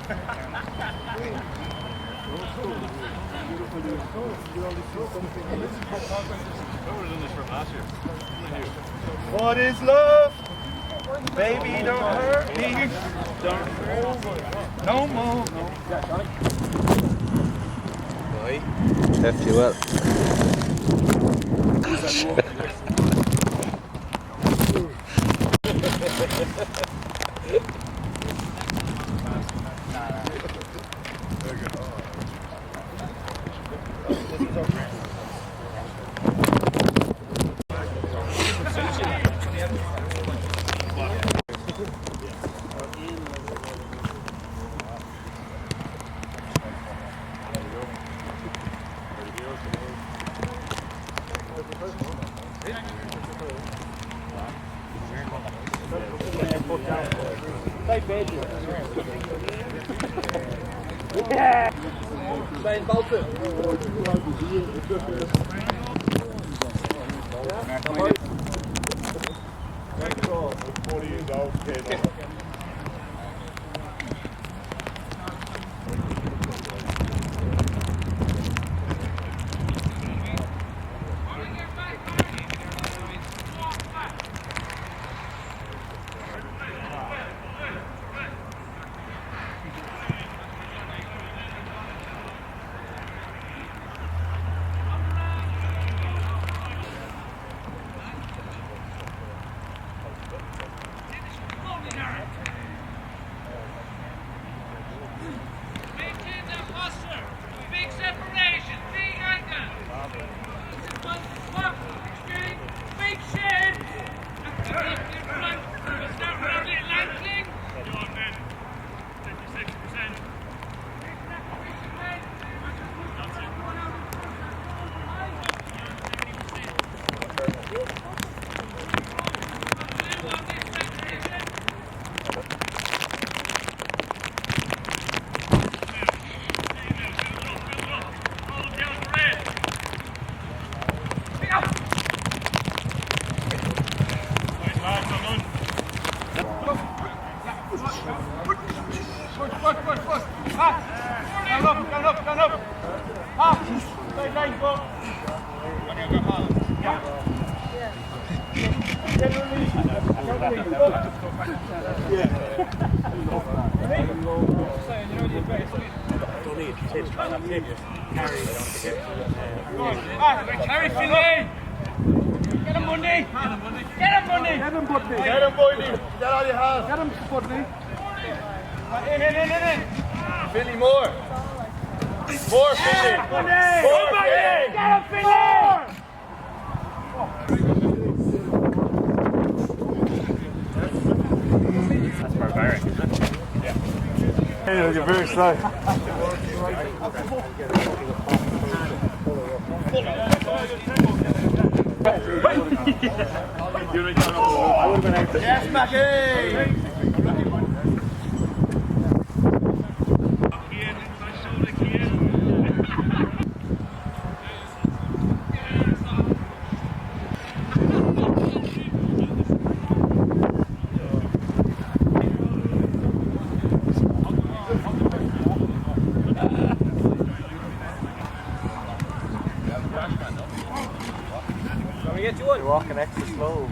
What is love? Baby, don't hurt me. Don't hurt no more. Left you well. Carry Finlay! Get him, Bundy! Get him, Bundy! Get him, Bundy! Get him, Bundy! Get all you have! Get him, Bundy! In! Finlay, more! More, Finlay! More, Finlay! Get him, Finlay! That's barbaric, isn't it? Yeah. Hey, you're very slow. I would have been out there. Yes, Mackie! You're walking extra slow.